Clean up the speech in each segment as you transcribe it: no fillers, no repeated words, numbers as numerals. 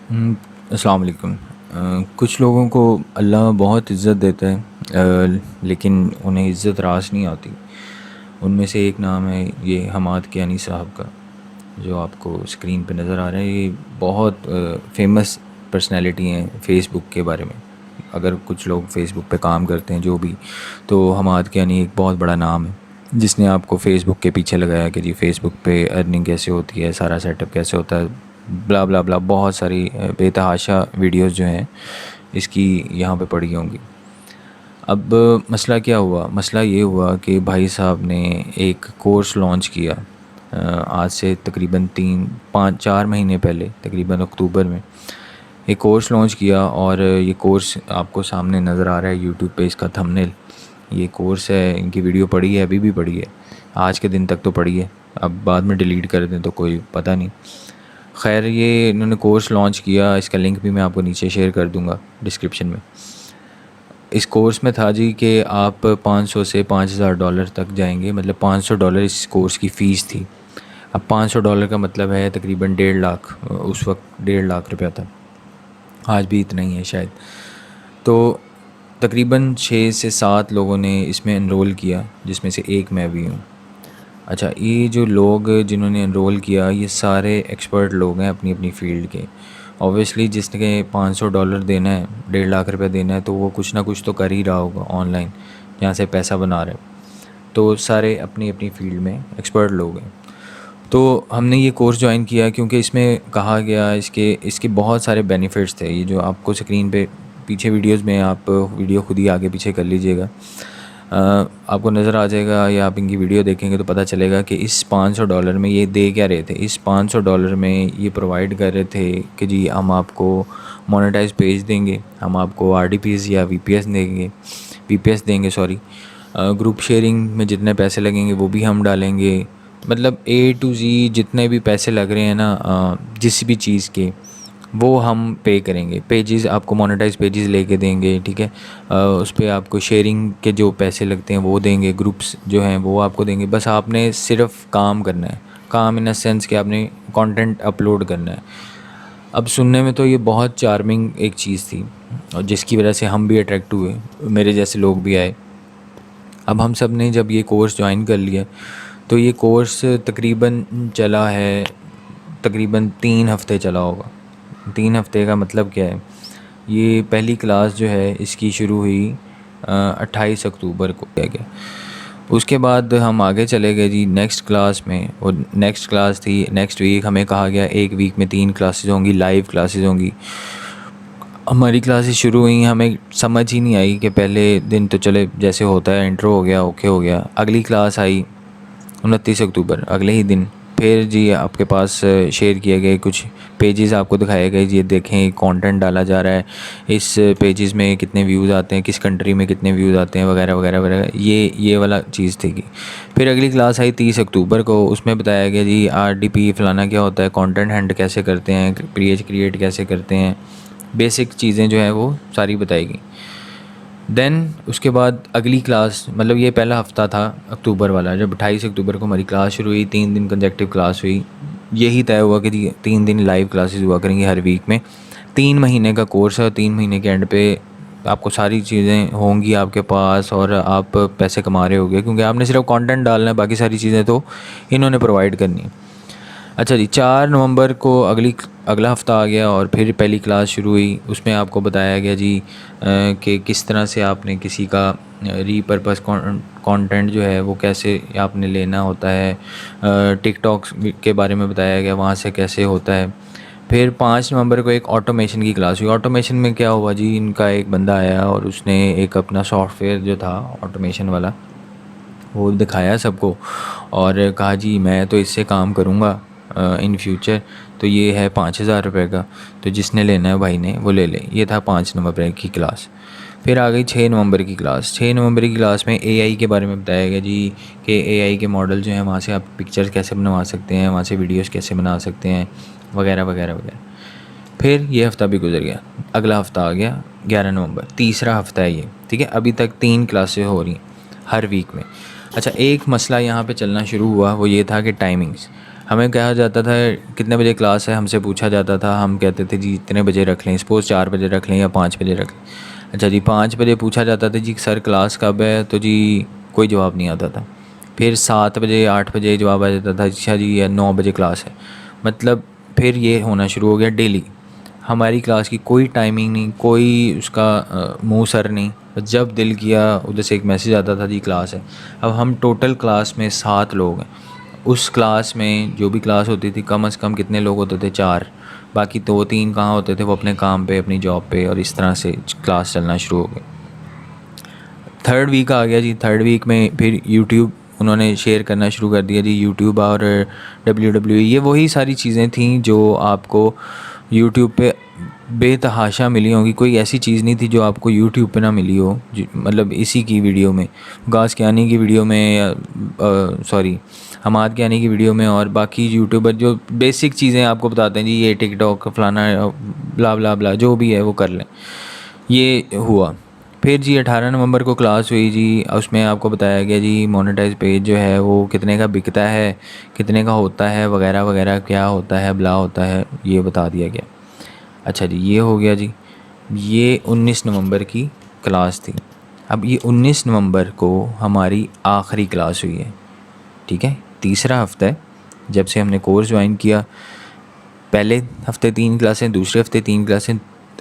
अस्सलाम वालेकुम। कुछ लोगों को अल्लाह बहुत इज़्ज़त देता है, लेकिन उन्हें इज़्ज़त रास नहीं आती। उनमें से एक नाम है ये हमाद कियानी साहब का, जो आपको स्क्रीन पे नज़र आ रहा है। ये बहुत फेमस पर्सनैलिटी हैं फ़ेसबुक के बारे में। अगर कुछ लोग फ़ेसबुक पे काम करते हैं जो भी, तो हमाद कियानी एक बहुत बड़ा नाम है जिसने आपको फ़ेसबुक के पीछे लगाया कि जी फ़ेसबुक पे अर्निंग कैसे होती है, सारा सेटअप कैसे होता है, ब्ला ब्ला ब्ला। बहुत सारी बेतहाशा वीडियोस जो हैं इसकी यहाँ पे पड़ी होंगी। अब मसला क्या हुआ? मसला ये हुआ कि भाई साहब ने एक कोर्स लॉन्च किया आज से तकरीबन 3 5 4 महीने पहले, तकरीबन अक्टूबर में एक कोर्स लॉन्च किया। और ये कोर्स आपको सामने नज़र आ रहा है यूट्यूब पे, इसका थंबनेल। ये कोर्स है, इनकी वीडियो पड़ी है, अभी भी पड़ी है, आज के दिन तक तो पड़ी है। अब बाद में डिलीट कर दें तो कोई पता नहीं। खैर, ये इन्होंने कोर्स लॉन्च किया, इसका लिंक भी मैं आपको नीचे शेयर कर दूँगा डिस्क्रिप्शन में। इस कोर्स में था जी कि आप 500 से $5000 तक जाएंगे, मतलब $500 इस कोर्स की फ़ीस थी। अब $500 का मतलब है तकरीबन 1.5 लाख, उस वक्त 1.5 लाख रुपया था। आज भी इतना ही है शायद। तो तकरीबन 6 से 7 लोगों ने इसमें एनरोल किया, जिसमें से एक मैं भी हूँ। अच्छा, ये जो लोग जिन्होंने एनरोल किया, ये सारे एक्सपर्ट लोग हैं अपनी अपनी फ़ील्ड के। ऑब्वियसली जिसने $500 देना है, 1.5 लाख रुपया देना है, तो वो कुछ ना कुछ तो कर ही रहा होगा ऑनलाइन, जहाँ से पैसा बना रहे। तो सारे अपनी अपनी फ़ील्ड में एक्सपर्ट लोग हैं। तो हमने ये कोर्स ज्वाइन किया क्योंकि इसमें कहा गया, इसके इसके बहुत सारे बेनिफिट्स थे। ये जो आपको स्क्रीन पे पीछे वीडियोस में, आप वीडियो खुद ही आगे पीछे कर लीजिएगा, आपको नज़र आ जाएगा, या आप इनकी वीडियो देखेंगे तो पता चलेगा कि इस $500 में ये दे क्या रहे थे। इस $500 में ये प्रोवाइड कर रहे थे कि जी हम आपको मोनेटाइज पेज देंगे, हम आपको RDPs या VPS देंगे, सॉरी। ग्रुप शेयरिंग में जितने पैसे लगेंगे वो भी हम डालेंगे। मतलब A to Z जितने भी पैसे लग रहे हैं ना, जिस भी चीज़ के, वो हम पे करेंगे। पेजेस आपको मोनेटाइज पेजेस लेके देंगे, ठीक है। उस पर आपको शेयरिंग के जो पैसे लगते हैं वो देंगे, ग्रुप्स जो हैं वो आपको देंगे। बस आपने सिर्फ काम करना है, काम इन अ सेंस कि आपने कंटेंट अपलोड करना है। अब सुनने में तो ये बहुत चार्मिंग एक चीज़ थी, और जिसकी वजह से हम भी अट्रैक्ट हुए, मेरे जैसे लोग भी आए। अब हम सब ने जब ये कोर्स ज्वाइन कर लिया, तो ये कोर्स तकरीबन चला है, तकरीबन 3 हफ़्ते चला होगा। 3 हफ़्ते का मतलब क्या है? ये पहली क्लास जो है इसकी शुरू हुई 28 अक्टूबर को किया गया। उसके बाद हम आगे चले गए जी नेक्स्ट क्लास में, और नेक्स्ट क्लास थी नेक्स्ट वीक। हमें कहा गया एक वीक में 3 क्लासेस होंगी, लाइव क्लासेस होंगी। हमारी क्लासेस शुरू हुई, हमें समझ ही नहीं आई कि पहले दिन तो चले जैसे होता है, इंट्रो हो गया, ओके हो गया। अगली क्लास आई 29 अक्टूबर, अगले ही दिन फिर जी आपके पास शेयर किए गए कुछ पेजेस, आपको दिखाए गए, ये देखें कंटेंट डाला जा रहा है, इस पेजेस में कितने व्यूज़ आते हैं, किस कंट्री में कितने व्यूज़ आते हैं, वगैरह वगैरह वगैरह। ये वाला चीज़ थी कि फिर अगली क्लास आई 30 अक्टूबर को। उसमें बताया गया जी RDP फलाना क्या होता है, कंटेंट हैंड कैसे करते हैं, पेज क्रिएट कैसे करते हैं, बेसिक चीज़ें जो है वो सारी बताएगी। देन उसके बाद अगली क्लास, मतलब ये पहला हफ़्ता था अक्टूबर वाला, जब 28 अक्टूबर को हमारी क्लास शुरू हुई, 3 दिन कंसेक्टिव क्लास हुई। यही तय हुआ कि 3 दिन लाइव क्लासेस हुआ करेंगी हर वीक में। 3 महीने का कोर्स है, 3 महीने के एंड पे आपको सारी चीज़ें होंगी आपके पास, और आप पैसे कमा रहे होगे, क्योंकि आपने सिर्फ कंटेंट डालना है, बाकी सारी चीज़ें तो इन्होंने प्रोवाइड करनी है। अच्छा जी, 4 नवंबर को अगला हफ़्ता आ गया, और फिर पहली क्लास शुरू हुई। उसमें आपको बताया गया जी कि किस तरह से आपने किसी का रीपर्पस कंटेंट जो है वो कैसे आपने लेना होता है। टिकटॉक के बारे में बताया गया, वहाँ से कैसे होता है। फिर 5 नवंबर को एक ऑटोमेशन की क्लास हुई। ऑटोमेशन में क्या हुआ जी, इनका एक बंदा आया और उसने एक अपना सॉफ्टवेयर जो था ऑटोमेशन वाला वो दिखाया सबको, और कहा जी मैं तो इससे काम करूँगा इन फ्यूचर, तो ये है ₹5000 का, तो जिसने लेना है भाई ने वो ले ले। ये था 5 नवंबर की क्लास। फिर आ गई 6 नवंबर की क्लास। 6 नवंबर की क्लास में AI के बारे में बताया गया जी कि AI के मॉडल जो हैं वहाँ से आप पिक्चर्स कैसे बनवा सकते हैं, वहाँ से वीडियोस कैसे बना सकते हैं, वगैरह वगैरह वगैरह। फिर ये हफ़्ता भी गुजर गया, अगला हफ़्ता आ गया 11 नवंबर, तीसरा हफ़्ता है ये, ठीक है। अभी तक 3 क्लासें हो रही हर वीक में। अच्छा, एक मसला यहाँ पे चलना शुरू हुआ, वो ये था कि टाइमिंग्स। हमें कहा जाता था कितने बजे क्लास है, हमसे पूछा जाता था, हम कहते थे जी इतने बजे रख लें, सपोज़ 4 बजे रख लें या 5 बजे रख लें। अच्छा जी 5 बजे पूछा जाता था जी सर क्लास कब है, तो जी कोई जवाब नहीं आता था। फिर 7 बजे 8 बजे जवाब आ जाता था, अच्छा जी ये 9 बजे क्लास है। मतलब फिर ये होना शुरू हो गया डेली, हमारी क्लास की कोई टाइमिंग नहीं, कोई उसका मुँह सर नहीं। जब दिल किया उधर से एक मैसेज आता था जी क्लास है। अब हम टोटल क्लास में 7 लोग हैं। उस क्लास में जो भी क्लास होती थी कम से कम कितने लोग होते थे, 4। बाकी 2-3 कहाँ होते थे, वो अपने काम पे, अपनी जॉब पे, और इस तरह से क्लास चलना शुरू हो गई। 3rd वीक आ गया जी। 3rd वीक में फिर यूट्यूब उन्होंने शेयर करना शुरू कर दिया जी। यूट्यूब और WWE, ये वही सारी चीज़ें थी जो आपको यूट्यूब पे बेतहाशा मिली होंगी। कोई ऐसी चीज़ नहीं थी जो आपको यूट्यूब पे ना मिली हो, मतलब इसी की वीडियो में, गाज़ कियानी की वीडियो में, या सॉरी हमाद कियानी की वीडियो में, और बाकी यूट्यूबर जो बेसिक चीज़ें आपको बताते हैं जी ये टिकटॉक फलाना ब्ला ब्ला ब्ला जो भी है वो कर लें, ये हुआ। फिर जी 18 नवंबर को क्लास हुई जी। उसमें आपको बताया गया जी मोनेटाइज पेज जो है वो कितने का बिकता है, कितने का होता है, वगैरह वगैरह, क्या होता है, ब्ला होता है, ये बता दिया गया। अच्छा जी ये हो गया जी। ये 19 नवंबर की क्लास थी। अब ये 19 नवंबर को हमारी आखिरी क्लास हुई है, ठीक है। तीसरा हफ्ता है जब से हमने कोर्स ज्वाइन किया। पहले हफ्ते 3 क्लासें, दूसरे हफ्ते 3 क्लासें,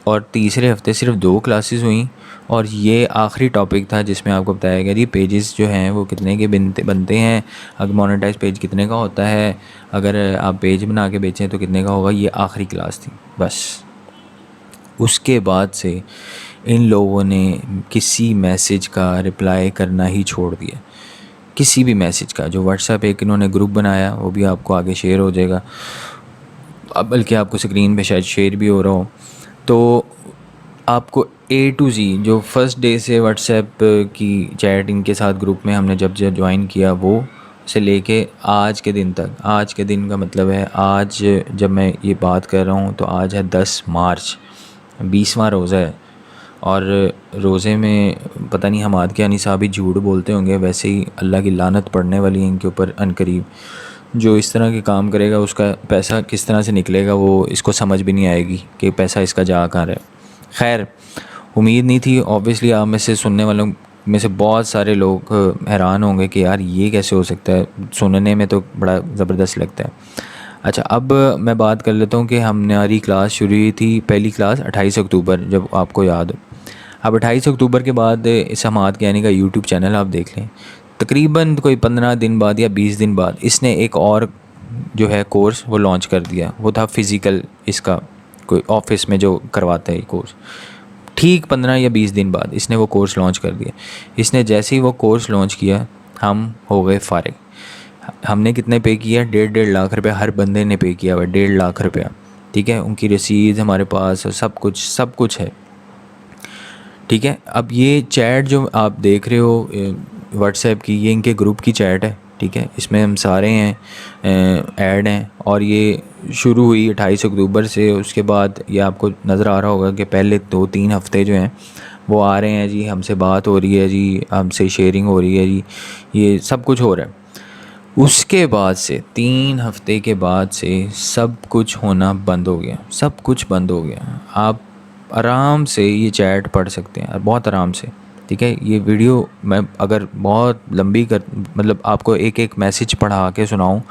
और तीसरे हफ्ते सिर्फ 2 क्लासेस हुई। और ये आखिरी टॉपिक था जिसमें आपको बताया गया जी पेजेस जो हैं वो कितने के बनते हैं, अगर मोनेटाइज पेज कितने का होता है, अगर आप पेज बना के बेचें तो कितने का होगा। ये आखिरी क्लास थी बस। उसके बाद से इन लोगों ने किसी मैसेज का रिप्लाई करना ही छोड़ दिया, किसी भी मैसेज का। जो व्हाट्सएप एक इन्होंने ग्रुप बनाया, वो भी आपको आगे शेयर हो जाएगा, अब बल्कि आपको स्क्रीन पे शायद शेयर भी हो रहा हो। तो आपको A to Z जो फर्स्ट डे से व्हाट्सएप की चैट इनके साथ ग्रुप में हमने जब ज्वाइन किया, वो से लेके आज के दिन तक, आज के दिन का मतलब है आज जब मैं ये बात कर रहा हूँ तो आज है 10 मार्च, 20वां रोज़ा है। और रोज़े में पता नहीं हमाद के यानी साहब ही झूठ बोलते होंगे, वैसे ही अल्लाह की लानत पड़ने वाली है इनके ऊपर अनकरीब। जो इस तरह के काम करेगा उसका पैसा किस तरह से निकलेगा वो इसको समझ भी नहीं आएगी कि पैसा इसका जा कहाँ रहा है। खैर, उम्मीद नहीं थी ऑब्वियसली, आप में से सुनने वालों में से बहुत सारे लोग हैरान होंगे कि यार ये कैसे हो सकता है, सुनने में तो बड़ा ज़बरदस्त लगता है। अच्छा, अब मैं बात कर लेता हूँ कि हमारी क्लास शुरू हुई थी, पहली क्लास 28 अक्टूबर, जब आपको याद हो। अब 28 अक्टूबर के बाद इस हमाद कियानी का यूट्यूब चैनल आप देख लें, तकरीबन कोई 15 दिन बाद या 20 दिन बाद इसने एक और जो है कोर्स वो लॉन्च कर दिया। वो था फ़िज़िकल, इसका कोई ऑफिस में जो करवाता है कोर्स। ठीक 15 या 20 दिन बाद इसने वो कोर्स लॉन्च कर दिया। इसने जैसे ही वो कोर्स लॉन्च किया हम हो गए फ़ारिग। हमने कितने पे किया, 1.5 लाख रुपया हर बंदे ने पे किया हुआ, 1.5 लाख रुपया, ठीक है। उनकी रसीद हमारे पास, सब कुछ है, ठीक है। अब ये चैट जो आप देख रहे हो व्हाट्सएप की, ये इनके ग्रुप की चैट है, ठीक है। इसमें हम सारे हैं, ऐड हैं, और ये शुरू हुई 28 अक्टूबर से। उसके बाद ये आपको नज़र आ रहा होगा कि पहले 2-3 हफ़्ते जो हैं वो आ रहे हैं जी, हमसे बात हो रही है जी, हमसे शेयरिंग हो रही है जी, ये सब कुछ हो रहा है। उसके बाद से 3 हफ़्ते के बाद से सब कुछ होना बंद हो गया, सब कुछ बंद हो गया। आप आराम से ये चैट पढ़ सकते हैं, बहुत आराम से, ठीक है। ये वीडियो मैं अगर बहुत लंबी कर मतलब आपको एक एक मैसेज पढ़ा के सुनाऊं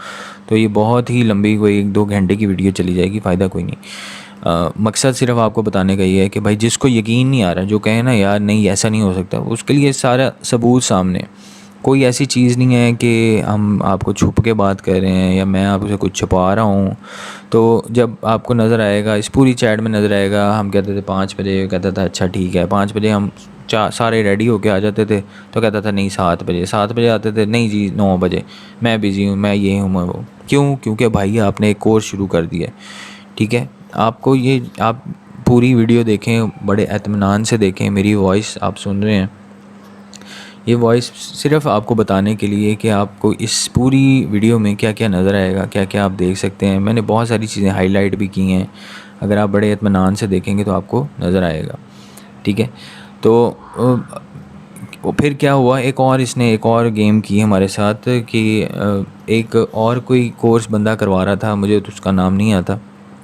तो ये बहुत ही लंबी, कोई 1-2 घंटे की वीडियो चली जाएगी, फ़ायदा कोई नहीं। मकसद सिर्फ आपको बताने का ये है कि भाई जिसको यकीन नहीं आ रहा, जो कहे ना यार नहीं ऐसा नहीं हो सकता, उसके लिए सारा सबूत सामने। कोई ऐसी चीज़ नहीं है कि हम आपको छुप के बात कर रहे हैं या मैं आपसे कुछ छुपा रहा हूँ। तो जब आपको नज़र आएगा, इस पूरी चैट में नज़र आएगा, हम कहते थे 5 बजे, कहता था अच्छा ठीक है 5 बजे, हम सारे रेडी होके आ जाते थे, तो कहता था नहीं 7 बजे, 7 बजे आते थे, नहीं जी 9 बजे, मैं बिज़ी हूँ, मैं ये हूँ, मैं वो। क्यों? क्योंकि भाई आपने एक कोर्स शुरू कर दिया है, ठीक है। आपको ये, आप पूरी वीडियो देखें, बड़े इत्मीनान से देखें, मेरी वॉइस आप सुन रहे हैं, ये वॉइस सिर्फ आपको बताने के लिए कि आपको इस पूरी वीडियो में क्या क्या नज़र आएगा, क्या क्या आप देख सकते हैं। मैंने बहुत सारी चीज़ें हाईलाइट भी की हैं, अगर आप बड़े इत्मीनान से देखेंगे तो आपको नज़र आएगा, ठीक है। तो फिर क्या हुआ, इसने एक और गेम की हमारे साथ कि एक और कोई कोर्स बंदा करवा रहा था, मुझे तो उसका नाम नहीं आता,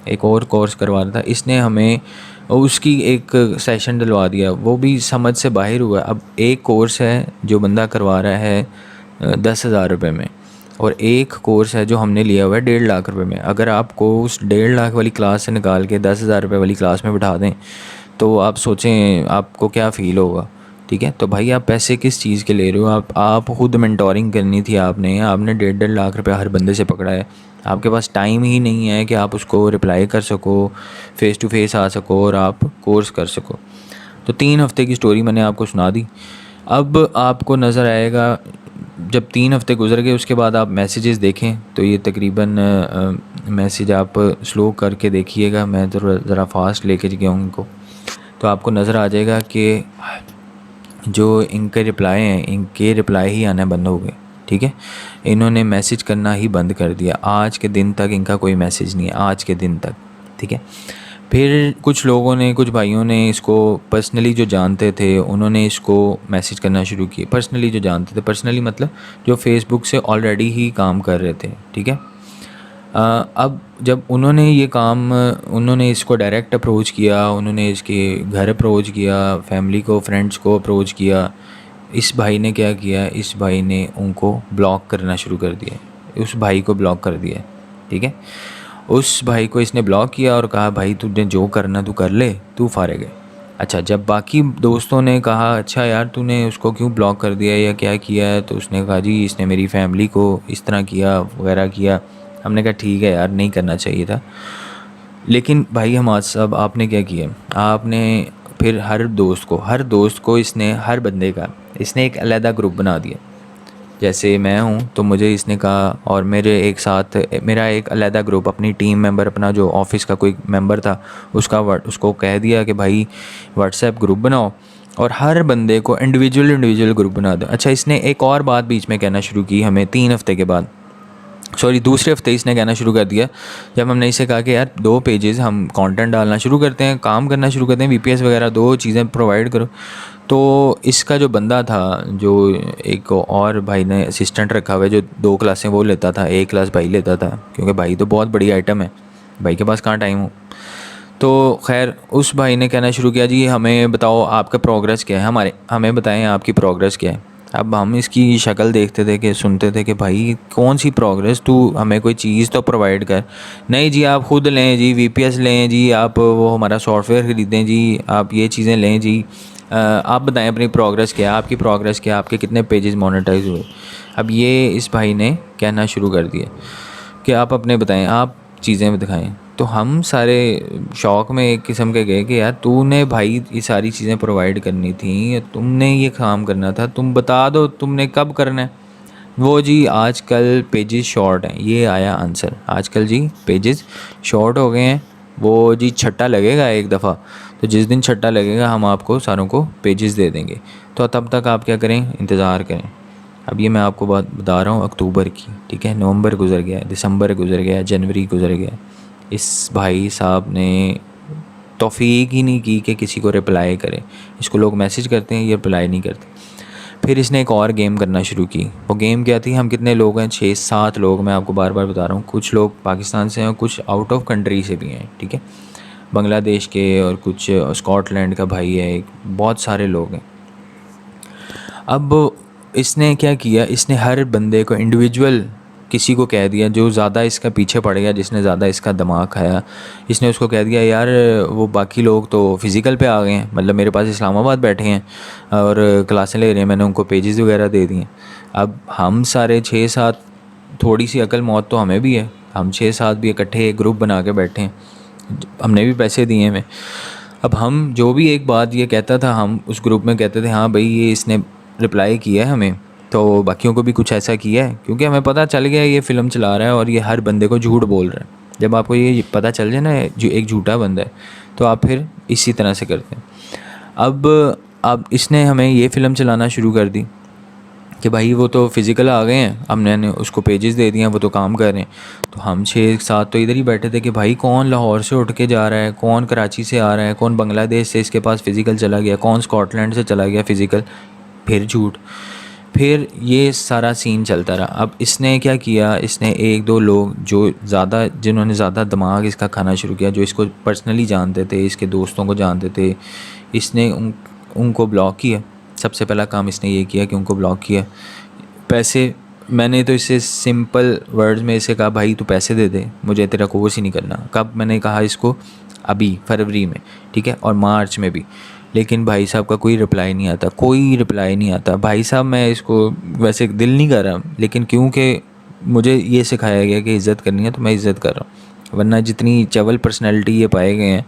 एक और कोर्स करवा रहा था, इसने हमें उसकी एक सेशन डलवा दिया, वो भी समझ से बाहर हुआ। अब एक कोर्स है जो बंदा करवा रहा है 10,000 रुपये में, और एक कोर्स है जो हमने लिया हुआ है 1.5 लाख रुपए में। अगर आपको उस 1.5 लाख वाली क्लास से निकाल के 10,000 रुपये वाली क्लास में बिठा दें तो आप सोचें आपको क्या फ़ील होगा। ठीक है, तो भाई आप पैसे किस चीज़ के ले रहे हो? आप खुद मेंटोरिंग करनी थी आपने 1.5 लाख रुपए हर बंदे से पकड़ा है। आपके पास टाइम ही नहीं है कि आप उसको रिप्लाई कर सको, फ़ेस टू फेस आ सको और आप कोर्स कर सको। तो 3 हफ्ते की स्टोरी मैंने आपको सुना दी। अब आपको नज़र आएगा जब 3 हफ्ते गुजर गए उसके बाद आप मैसेजेस देखें तो ये तकरीबन मैसेज आप स्लो करके देखिएगा, मैं तो ज़रा फास्ट लेके गया हूँ इनको, तो आपको नज़र आ जाएगा कि जो इनके रिप्लाई हैं इनके रिप्लाई ही आना बंद हो गए। ठीक है, इन्होंने मैसेज करना ही बंद कर दिया, आज के दिन तक इनका कोई मैसेज नहीं है, आज के दिन तक। ठीक है, फिर कुछ लोगों ने, कुछ भाइयों ने इसको पर्सनली जो जानते थे उन्होंने इसको मैसेज करना शुरू किए। पर्सनली जो जानते थे, पर्सनली मतलब जो फेसबुक से ऑलरेडी ही काम कर रहे थे। ठीक है, अब जब उन्होंने ये काम, उन्होंने इसको डायरेक्ट अप्रोच किया, उन्होंने इसके घर अप्रोच किया, फैमिली को, फ्रेंड्स को अप्रोच किया, इस भाई ने क्या किया, इस भाई ने उनको ब्लॉक करना शुरू कर दिया, उस भाई को ब्लॉक कर दिया। ठीक है, उस भाई को इसने ब्लॉक किया और कहा भाई तुझे जो करना तू कर ले, तू फारिग है। अच्छा, जब बाकी दोस्तों ने कहा अच्छा यार तूने उसको क्यों ब्लॉक कर दिया या क्या किया है, तो उसने कहा जी इसने मेरी फैमिली को इस तरह किया वगैरह किया। हमने कहा ठीक है यार, नहीं करना चाहिए था। लेकिन भाई हमाद साहब आपने क्या किया, आपने फिर हर दोस्त को इसने, हर बंदे का इसने एक अलहदा ग्रुप बना दिया। जैसे मैं हूँ तो मुझे इसने कहा, और मेरे एक साथ मेरा एक अलहदा ग्रुप, अपनी टीम मेंबर, अपना जो ऑफिस का कोई मेंबर था उसको कह दिया कि भाई व्हाट्सएप ग्रुप बनाओ और हर बंदे को इंडिविजुअल ग्रुप बना दो। अच्छा, इसने एक और बात बीच में कहना शुरू की हमें 3 हफ्ते के बाद, सॉरी दूसरे हफ्ते इसने कहना शुरू कर दिया, जब हमने इसे कहा कि यार 2 पेजेस हम कंटेंट डालना शुरू करते हैं, काम करना शुरू करते हैं, वीपीएस वगैरह 2 चीज़ें प्रोवाइड करो। तो इसका जो बंदा था, जो एक और भाई ने असिस्टेंट रखा हुआ है जो 2 क्लासें वो लेता था, 1 क्लास भाई लेता था, क्योंकि भाई तो बहुत बड़ी आइटम है, भाई के पास कहाँ टाइम हो। तो खैर उस भाई ने कहना शुरू किया जी हमें बताओ आपका प्रोग्रेस क्या है, हमें बताएं आपकी प्रोग्रेस क्या है। अब हम इसकी शक्ल देखते थे कि सुनते थे कि भाई कौन सी प्रोग्रेस, तू हमें कोई चीज़ तो प्रोवाइड कर। नहीं जी आप खुद लें जी, वीपीएस लें जी, आप वो हमारा सॉफ्टवेयर ख़रीदें जी, आप ये चीज़ें लें जी, आप बताएं अपनी प्रोग्रेस क्या है, आपकी प्रोग्रेस क्या है, आपके कितने पेजेस मोनेटाइज हुए। अब ये इस भाई ने कहना शुरू कर दिया कि आप अपने बताएं, आप चीज़ें दिखाएं। तो हम सारे शौक़ में एक किस्म के गए कि यार तूने भाई ये सारी चीज़ें प्रोवाइड करनी थी, तुमने ये काम करना था, तुम बता दो तुमने कब करना है। वो जी आजकल पेजेस शॉर्ट हैं, ये आया आंसर, आजकल जी पेजेस शॉर्ट हो गए हैं। वो जी छट्टा लगेगा एक दफ़ा, तो जिस दिन छट्टा लगेगा हम आपको सारों को पेजेस दे देंगे, तो तब तक आप क्या करें, इंतज़ार करें। अब ये मैं आपको बात बता रहा हूँ अक्टूबर की। ठीक है, नवंबर गुजर गया, दिसंबर गुजर गया, जनवरी गुजर गया, इस भाई साहब ने तौफीक ही नहीं की कि किसी को रिप्लाई करे। इसको लोग मैसेज करते हैं, ये रिप्लाई नहीं करते। फिर इसने एक और गेम करना शुरू की। वो गेम क्या थी, हम कितने लोग हैं, 6-7 लोग, मैं आपको बार बार बता रहा हूँ, कुछ लोग पाकिस्तान से हैं और कुछ आउट ऑफ कंट्री से भी हैं। ठीक है, बांग्लादेश के और कुछ स्कॉटलैंड का भाई है एक, बहुत सारे लोग हैं। अब इसने क्या किया, इसने हर बंदे को इंडिविजुअल किसी को कह दिया जो ज़्यादा इसका पीछे पड़ गया, जिसने ज़्यादा इसका दिमाग खाया, इसने उसको कह दिया यार वो बाकी लोग तो फ़िज़िकल पे आ गए हैं, मतलब मेरे पास इस्लामाबाद बैठे हैं और क्लासें ले रहे हैं, मैंने उनको पेजेस वगैरह दे दिए। अब हम सारे 6-7, थोड़ी सी अकल मौत तो हमें भी है, हम 6-7 भी इकट्ठे एक ग्रुप बना के बैठे हैं, हमने भी पैसे दिए हैं। अब हम जो भी एक बात ये कहता था, हम उस ग्रुप में कहते थे हाँ भाई ये इसने रिप्लाई किया है हमें, तो बाकियों को भी कुछ ऐसा किया है, क्योंकि हमें पता चल गया ये फ़िल्म चला रहा है और ये हर बंदे को झूठ बोल रहा है। जब आपको ये पता चल जाए ना जो एक झूठा बंदा है, तो आप फिर इसी तरह से करते हैं। अब इसने हमें ये फ़िल्म चलाना शुरू कर दी कि भाई वो तो फ़िज़िकल आ गए हैं, हमने उसको पेजेस दे दिए हैं, वो तो काम कर रहे हैं। तो हम 6-7 तो इधर ही बैठे थे कि भाई कौन लाहौर से उठ के जा रहा है, कौन कराची से आ रहा है, कौन बांग्लादेश से इसके पास फ़िज़िकल चला गया, कौन स्कॉटलैंड से चला गया फ़िज़िकल, फिर झूठ। फिर ये सारा सीन चलता रहा। अब इसने क्या किया, इसने एक दो लोग जिन्होंने ज़्यादा दिमाग इसका खाना शुरू किया, जो इसको पर्सनली जानते थे, इसके दोस्तों को जानते थे, इसने उनको ब्लॉक किया। सबसे पहला काम इसने ये किया कि उनको ब्लॉक किया। पैसे, मैंने तो इससे सिंपल वर्ड्स में इसे कहा, भाई तू पैसे दे दे, मुझे तेरा कोर्स ही नहीं करना। कब मैंने कहा इसको? अभी फरवरी में, ठीक है, और मार्च में भी। लेकिन भाई साहब का कोई रिप्लाई नहीं आता, कोई रिप्लाई नहीं आता। भाई साहब मैं इसको वैसे दिल नहीं कर रहा, लेकिन क्योंकि मुझे ये सिखाया गया कि इज़्ज़त करनी है तो मैं इज़्ज़त कर रहा हूँ। वरना जितनी चवल पर्सनैलिटी ये पाए गए हैं,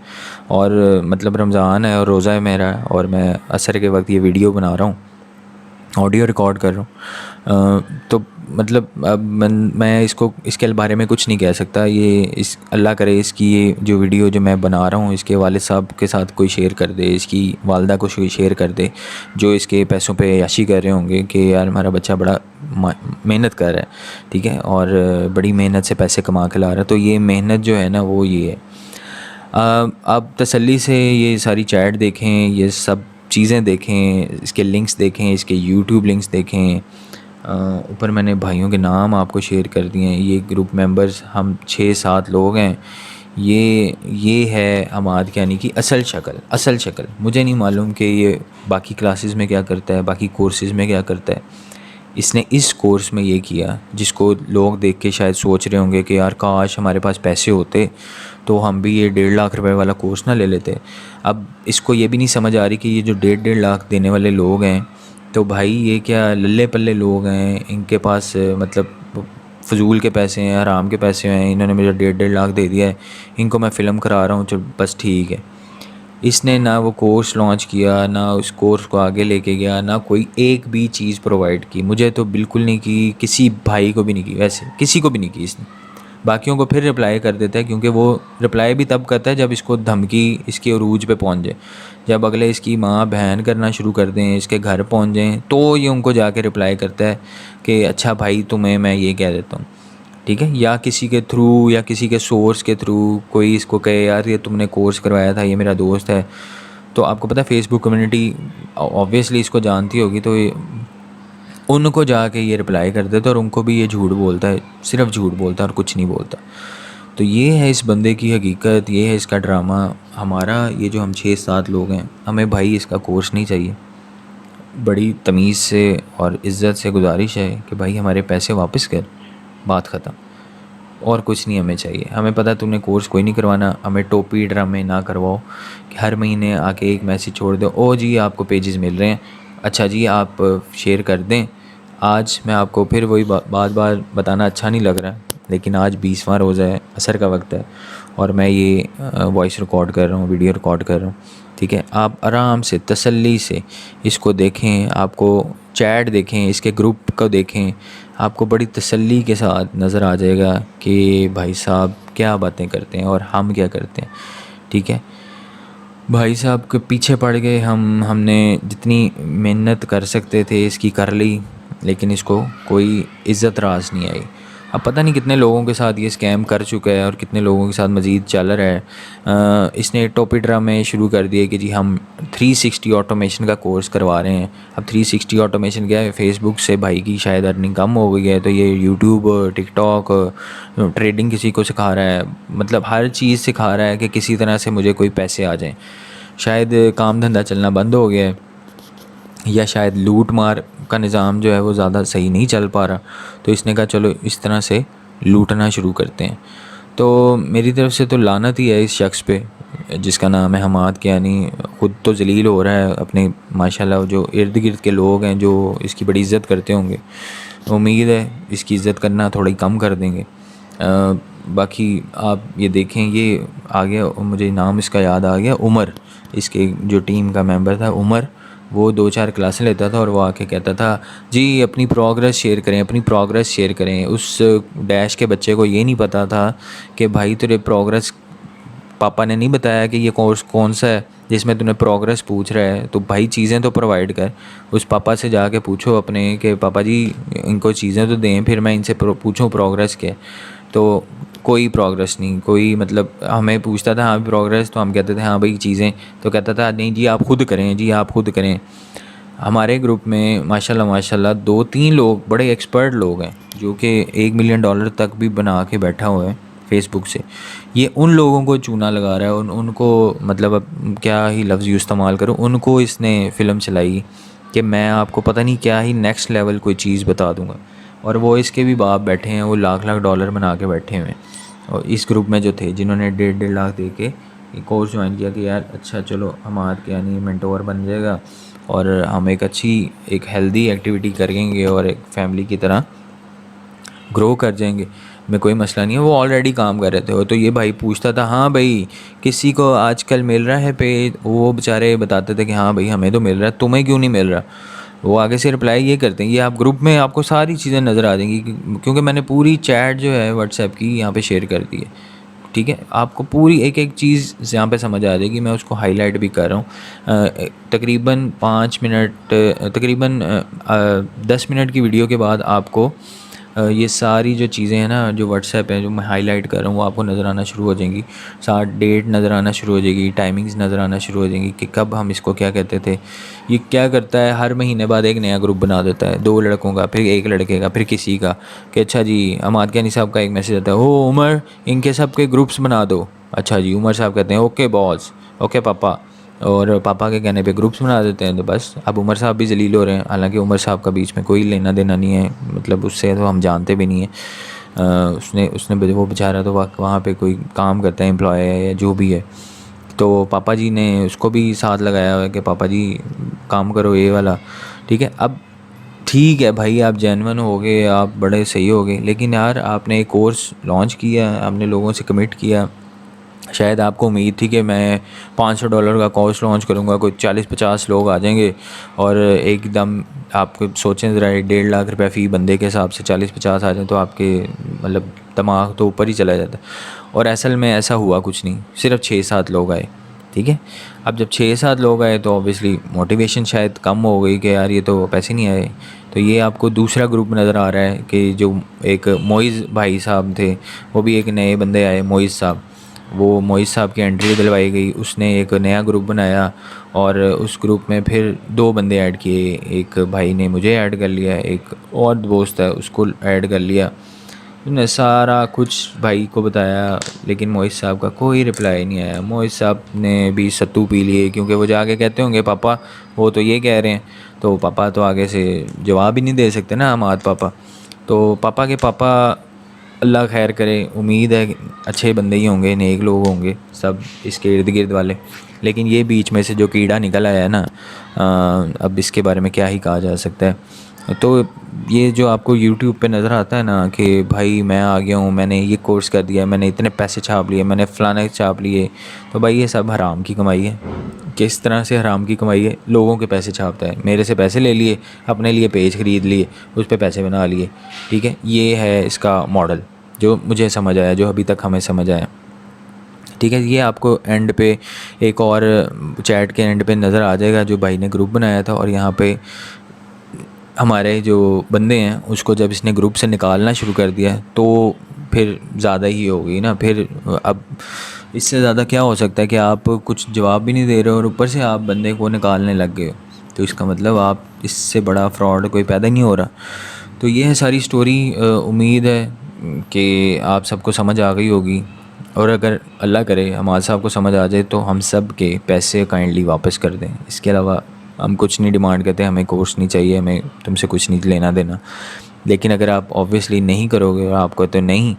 और मतलब रमज़ान है और रोज़ा है मेरा, और मैं असर के वक्त ये वीडियो बना रहा हूँ, ऑडियो रिकॉर्ड कर रहा हूँ, तो मतलब अब मैं इसको इसके बारे में कुछ नहीं कह सकता। ये इस अल्लाह करे इसकी ये जो वीडियो जो मैं बना रहा हूँ इसके वालिद साहब के साथ कोई शेयर कर दे, इसकी वालदा को कोई शेयर कर दे, जो इसके पैसों पे याशी कर रहे होंगे कि यार हमारा बच्चा बड़ा मेहनत कर रहा है, ठीक है, और बड़ी मेहनत से पैसे कमा के ला रहा है। तो ये मेहनत जो है ना वो ये है। आप तसल्ली से ये सारी चैट देखें, ये सब चीज़ें देखें, इसके लिंक्स देखें, इसके यूट्यूब लिंक्स देखें। ऊपर मैंने भाइयों के नाम आपको शेयर कर दिए हैं। ये ग्रुप मेंबर्स हम 6-7 लोग हैं। ये है हमाद यानी कि असल शक्ल। मुझे नहीं मालूम कि ये बाकी क्लासेस में क्या करता है, बाकी कोर्सेज़ में क्या करता है। इसने इस कोर्स में ये किया जिसको लोग देख के शायद सोच रहे होंगे कि यार काश हमारे पास पैसे होते तो हम भी ये 1.5 लाख रुपए वाला कोर्स ना ले लेते। अब इसको ये भी नहीं समझ आ रही कि ये जो 1.5 लाख देने वाले लोग हैं, तो भाई ये क्या लल्ले पल्ले लोग हैं, इनके पास मतलब फजूल के पैसे हैं, हराम के पैसे हैं। इन्होंने मुझे 1.5 लाख दे दिया है, इनको मैं फ़िल्म करा रहा हूँ, चल बस ठीक है। इसने ना वो कोर्स लॉन्च किया, ना उस कोर्स को आगे लेके गया, ना कोई एक भी चीज़ प्रोवाइड की। मुझे तो बिल्कुल नहीं की, किसी भाई को भी नहीं की, वैसे किसी को भी नहीं की इसने। बाकियों को फिर रिप्लाई कर देता है, क्योंकि वो रिप्लाई भी तब करता है जब इसको धमकी इसके अरूज पे पहुंच जाए। जब अगले इसकी माँ बहन करना शुरू कर दें, इसके घर पहुंच जाएँ, तो ये उनको जाके रिप्लाई करता है कि अच्छा भाई तुम्हें मैं ये कह देता हूँ, ठीक है। या किसी के थ्रू या किसी के सोर्स के थ्रू कोई इसको कहे यार ये तुमने कोर्स करवाया था, ये मेरा दोस्त है। तो आपको पता है फेसबुक कम्युनिटी ऑब्वियसली इसको जानती होगी, तो उनको जाके ये रिप्लाई कर देता है और उनको भी ये झूठ बोलता है, सिर्फ झूठ बोलता है और कुछ नहीं बोलता। तो ये है इस बंदे की हकीकत, ये है इसका ड्रामा। हमारा ये जो हम 6-7 लोग हैं, हमें भाई इसका कोर्स नहीं चाहिए। बड़ी तमीज़ से और इज़्ज़त से गुजारिश है कि भाई हमारे पैसे वापस कर, बात ख़त्म। और कुछ नहीं हमें चाहिए। हमें पता है तुमने कोर्स कोई नहीं करवाना, हमें टोपी ड्रामे ना करवाओ कि हर महीने आके एक मैसेज छोड़ दो, ओ जी आपको पेजेस मिल रहे हैं, अच्छा जी आप शेयर कर दें। आज मैं आपको फिर वही बार बार बताना अच्छा नहीं लग रहा, लेकिन आज 20वां रोज़ा है, असर का वक्त है, और मैं ये वॉइस रिकॉर्ड कर रहा हूँ, वीडियो रिकॉर्ड कर रहा हूँ, ठीक है। आप आराम से तसल्ली से इसको देखें, आपको चैट देखें, इसके ग्रुप को देखें, आपको बड़ी तसल्ली के साथ नज़र आ जाएगा कि भाई साहब क्या बातें करते हैं और हम क्या करते हैं, ठीक है। भाई साहब के पीछे पड़ गए हमने जितनी मेहनत कर सकते थे इसकी कर ली, लेकिन इसको कोई इज़्ज़त रास नहीं आई। अब पता नहीं कितने लोगों के साथ ये स्कैम कर चुका है और कितने लोगों के साथ मज़ीद चल रहा है। इसने टोपीड्रा में शुरू कर दिया कि जी हम 360 ऑटोमेशन का कोर्स करवा रहे हैं। अब 360 ऑटोमेशन क्या है, फेसबुक से भाई की शायद अर्निंग कम हो गई है, तो ये यूट्यूब, टिकटॉक, ट्रेडिंग किसी को सिखा रहा है, मतलब हर चीज़ सिखा रहा है कि किसी तरह से मुझे कोई पैसे आ जाएँ। शायद काम धंधा चलना बंद हो गया है, या शायद लूट मार का निज़ाम जो है वो ज़्यादा सही नहीं चल पा रहा, तो इसने कहा चलो इस तरह से लूटना शुरू करते हैं। तो मेरी तरफ से तो लानत ही है इस शख्स पे जिसका नाम है हमाद कियानी। ख़ुद तो जलील हो रहा है अपने, माशाल्लाह जो इर्द गिर्द के लोग हैं जो इसकी बड़ी इज़्ज़त करते होंगे, उम्मीद है इसकी इज़्ज़त करना थोड़ी कम कर देंगे। बाकी आप ये देखें, ये आ गया, मुझे नाम इसका याद आ गया, उमर, इसके जो टीम का मेंबर था उमर, वो 2-4 क्लासें लेता था और वो आके कहता था जी अपनी प्रोग्रेस शेयर करें, अपनी प्रोग्रेस शेयर करें। उस डैश के बच्चे को ये नहीं पता था कि भाई तेरे प्रोग्रेस पापा ने नहीं बताया कि ये कोर्स कौन सा है जिसमें तूने प्रोग्रेस पूछ रहा है, तो भाई चीज़ें तो प्रोवाइड कर। उस पापा से जाके पूछो अपने कि पापा जी इनको चीज़ें तो दें, फिर मैं इनसे पूछूं प्रोग्रेस क्या। तो कोई प्रोग्रेस नहीं, कोई मतलब हमें पूछता था हाँ प्रोग्रेस, तो हम कहते थे हाँ भाई चीज़ें, तो कहता था नहीं जी आप खुद करें, जी आप खुद करें। हमारे ग्रुप में माशाल्लाह माशाल्लाह 2-3 लोग बड़े एक्सपर्ट लोग हैं जो कि $1 मिलियन तक भी बना के बैठा हुआ है फेसबुक से। ये उन लोगों को चूना लगा रहा है, उनको मतलब अब क्या ही लफ्ज़ यूँ इस्तेमाल करूँ, उनको इसने फ़िल्म चलाई कि मैं आपको पता नहीं क्या ही नेक्स्ट लेवल कोई चीज़ बता दूँगा। और वो इसके भी बाप बैठे हैं, वो लाख-लाख डॉलर बना के बैठे हुए हैं। और इस ग्रुप में जो थे जिन्होंने 1.5 लाख दे के एक कोर्स ज्वाइन किया कि यार अच्छा चलो हमारे के यानी मेंटोर बन जाएगा और हम एक अच्छी एक हेल्दी एक्टिविटी करेंगे और एक फैमिली की तरह ग्रो कर जाएंगे, में कोई मसला नहीं है। वो ऑलरेडी काम कर रहे थे। तो ये भाई पूछता था हाँ भाई किसी को आजकल मिल रहा है पे, वो बेचारे बताते थे कि हाँ भाई हमें तो मिल रहा है, तुम्हें क्यों नहीं मिल रहा। वो आगे से रिप्लाई ये करते हैं, ये आप ग्रुप में आपको सारी चीज़ें नज़र आ जाएंगी क्योंकि मैंने पूरी चैट जो है व्हाट्सएप की यहाँ पे शेयर कर दी है। ठीक है, आपको पूरी एक एक चीज़ यहाँ पे समझ आ जाएगी। मैं उसको हाईलाइट भी कर रहा हूँ। तकरीबन 5 मिनट तकरीबन 10 मिनट की वीडियो के बाद आपको ये सारी जो चीज़ें हैं ना, जो व्हाट्सएप है जो मैं हाईलाइट कर रहा हूँ, वो आपको नज़र आना शुरू हो जाएंगी। साथ डेट नज़र आना शुरू हो जाएगी, टाइमिंग्स नज़र आना शुरू हो जाएंगी कि कब हम इसको क्या कहते थे। ये क्या करता है, हर महीने बाद एक नया ग्रुप बना देता है, 2 लड़कों का, फिर एक लड़के का, फिर किसी का, कि अच्छा जी हमाद कैनी साहब का एक मैसेज आता है, ओ उमर इनके सब के ग्रुप्स बना दो। अच्छा जी, उमर साहब कहते हैं ओके बॉस, ओके पापा, और पापा के कहने पे ग्रुप्स बना देते हैं। तो बस अब उमर साहब भी जलील हो रहे हैं, हालांकि उमर साहब का बीच में कोई लेना देना नहीं है, मतलब उससे तो हम जानते भी नहीं है। उसने उसने वो बेचारा तो वहाँ पे कोई काम करता है, एम्प्लॉय है या जो भी है। तो पापा जी ने उसको भी साथ लगाया हुआ है कि पापा जी काम करो ये वाला। ठीक है, अब ठीक है भाई, आप जेन्युइन हो गए, आप बड़े सही हो गए, लेकिन यार आपने एक कोर्स लॉन्च किया, आपने लोगों से कमिट किया। शायद आपको उम्मीद थी कि मैं $500 का कोर्स लॉन्च करूँगा, कोई 40-50 लोग आ जाएंगे और एकदम आपको सोचें ज़रा, 1.5 लाख रुपये फ़ी बंदे के हिसाब से 40-50 आ जाए तो आपके मतलब दिमाग तो ऊपर ही चला जाता है। और असल में ऐसा हुआ कुछ नहीं, सिर्फ 6-7 लोग आए। ठीक है, अब जब 6-7 लोग आए तो ऑब्वियसली मोटिवेशन शायद कम हो गई कि यार ये तो पैसे नहीं आए। तो ये आपको दूसरा ग्रुप नज़र आ रहा है कि जो एक मोइज़ भाई साहब थे, वो भी एक नए बंदे आए, मोइज़ साहब। वो मोइज़ साहब की एंट्री दिलवाई गई, उसने एक नया ग्रुप बनाया और उस ग्रुप में फिर 2 बंदे ऐड किए। एक भाई ने मुझे ऐड कर लिया, एक और दोस्त है उसको ऐड कर लिया। उसने सारा कुछ भाई को बताया, लेकिन मोइज़ साहब का कोई रिप्लाई नहीं आया। मोइज़ साहब ने भी सत्तू पी लिए, क्योंकि वो जाके कहते होंगे पापा वो तो ये कह रहे हैं, तो पापा तो आगे से जवाब ही नहीं दे सकते ना हमारे पापा। तो पापा के पापा अल्लाह खैर करे, उम्मीद है कि अच्छे बंदे ही होंगे, नेक लोग होंगे सब इसके इर्द गिर्द वाले। लेकिन ये बीच में से जो कीड़ा निकल आया है ना, अब इसके बारे में क्या ही कहा जा सकता है। तो ये जो आपको यूट्यूब पे नज़र आता है ना कि भाई मैं आ गया हूँ, मैंने ये कोर्स कर दिया, मैंने इतने पैसे छाप लिए, मैंने फ़लाना छाप लिए, तो भाई ये सब हराम की कमाई है। किस तरह से हराम की कमाई है, लोगों के पैसे छापता है, मेरे से पैसे ले लिए, अपने लिए पेज ख़रीद लिए, उस पर पैसे बना लिए। ठीक है, ये है इसका मॉडल जो मुझे समझ आया, जो अभी तक हमें समझ आया। ठीक है, ये आपको एंड पे एक और चैट के एंड पे नज़र आ जाएगा जो भाई ने ग्रुप बनाया था। और यहाँ पे हमारे जो बंदे हैं उसको जब इसने ग्रुप से निकालना शुरू कर दिया तो फिर ज़्यादा ही हो गई ना। फिर अब इससे ज़्यादा क्या हो सकता है कि आप कुछ जवाब भी नहीं दे रहे हो और ऊपर से आप बंदे को निकालने लग गए हो, तो इसका मतलब आप इससे बड़ा फ्रॉड कोई पैदा नहीं हो रहा। तो ये है सारी स्टोरी। उम्मीद है कि आप सबको समझ आ गई होगी, और अगर अल्लाह करे हमारे साहब को समझ आ जाए तो हम सब के पैसे काइंडली वापस कर दें। इसके अलावा हम कुछ नहीं डिमांड करते, हमें कोर्स नहीं चाहिए, हमें तुमसे कुछ नहीं लेना देना। लेकिन अगर आप ऑब्वियसली नहीं करोगे और आप कहते हो नहीं,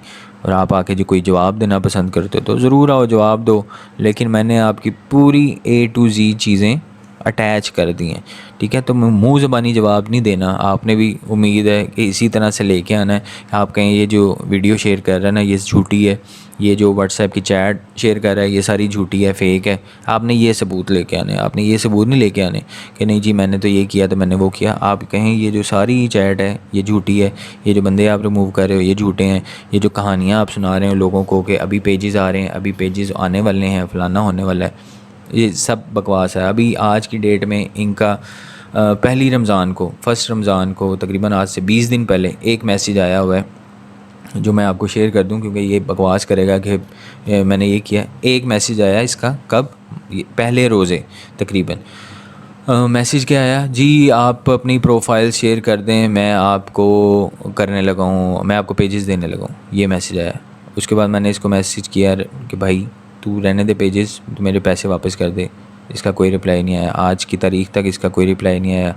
और आप आके जो कोई जवाब देना पसंद करते हो तो ज़रूर आओ जवाब दो, लेकिन मैंने आपकी पूरी A to Z चीज़ें अटैच कर दी हैं। ठीक है, तो मुँह ज़बानी जवाब नहीं देना, आपने भी उम्मीद है कि इसी तरह से लेके आना है। आप कहें ये जो वीडियो शेयर कर रहा है ना ये झूठी है, ये जो व्हाट्सएप की चैट शेयर कर रहा है ये सारी झूठी है, फेक है, आपने ये सबूत लेके आने। आपने ये सबूत नहीं लेके आने कि नहीं जी मैंने तो ये किया तो मैंने वो किया। आप कहें ये जो सारी चैट है ये झूठी है, ये जो बंदे आप रिमूव कर रहे हो ये झूठे हैं, ये जो कहानियाँ आप सुना रहे हो लोगों को कि अभी पेजेस आ रहे हैं, अभी पेजेस आने वाले हैं, फ़लाना होने वाला है, ये सब बकवास है। अभी आज की डेट में इनका पहली रमज़ान को, फर्स्ट रमज़ान को तकरीबन आज से 20 दिन पहले एक मैसेज आया हुआ है जो मैं आपको शेयर कर दूं, क्योंकि ये बकवास करेगा कि मैंने ये किया। एक मैसेज आया इसका कब, पहले रोज़े तकरीबन मैसेज क्या आया जी, आप अपनी प्रोफाइल शेयर कर दें, मैं आपको करने लगा हूँ, मैं आपको पेजेस देने लगा हूँ, ये मैसेज आया। उसके बाद मैंने इसको मैसेज किया कि भाई तू रहने दे पेजेस, तू मेरे पैसे वापस कर दे। इसका कोई रिप्लाई नहीं आया, आज की तारीख तक इसका कोई रिप्लाई नहीं आया।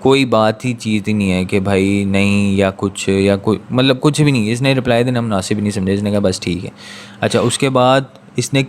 कोई बात ही चीज़ ही नहीं है कि भाई नहीं या कुछ या कोई मतलब कुछ भी नहीं, इसने रिप्लाई देना मुनासिब ही नहीं समझा, इसने कहा बस ठीक है। अच्छा, उसके बाद इसने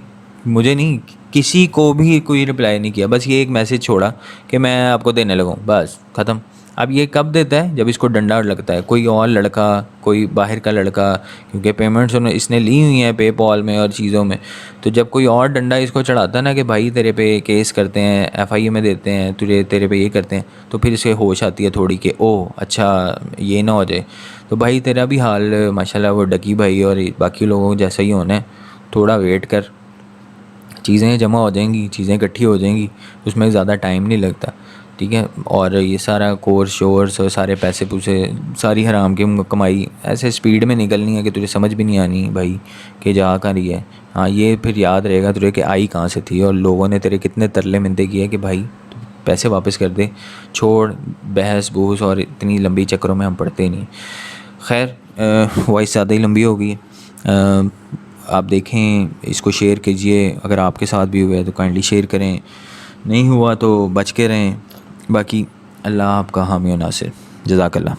मुझे नहीं, किसी को भी कोई रिप्लाई नहीं किया, बस ये एक मैसेज छोड़ा कि मैं आपको देने लगा हूँ, बस ख़त्म। अब ये कब देता है? जब इसको डंडा लगता है, कोई और लड़का, कोई बाहर का लड़का, क्योंकि पेमेंट्स इसने ली हुई हैं पेपॉल में और चीज़ों में, तो जब कोई और डंडा इसको चढ़ाता है ना कि भाई तेरे पे केस करते हैं, एफआईए में देते हैं, तुझे तेरे पे ये करते हैं, तो फिर इसे होश आती है थोड़ी कि ओह अच्छा ये ना हो जाए। तो भाई तेरा भी हाल माशाल्लाह वो डकी भाई और बाकी लोगों जैसा ही होना है, थोड़ा वेट कर, चीज़ें जमा हो जाएंगी, चीज़ें इकट्ठी हो जाएंगी, उसमें ज़्यादा टाइम नहीं लगता, ठीक है। और ये सारा कोर्स शोर्स और सारे पैसे पूसे, सारी हराम की कमाई ऐसे स्पीड में निकलनी है कि तुझे समझ भी नहीं आनी भाई कि जा कहाँ रही है। हाँ, ये फिर याद रहेगा तुझे कि आई कहाँ से थी और लोगों ने तेरे कितने तरले मिन्नतें किए कि भाई पैसे वापस कर दे, छोड़ बहस बूस और इतनी लंबी चक्करों में हम पड़ते नहीं। खैर, वॉइस ज़्यादा ही लंबी हो गई है। आप देखें, इसको शेयर कीजिए, अगर आपके साथ भी हुआ है तो काइंडली शेयर करें, नहीं हुआ तो बच के रहें। बाकी अल्लाह आपका हामी व नासिर। जज़ाकल्लाह।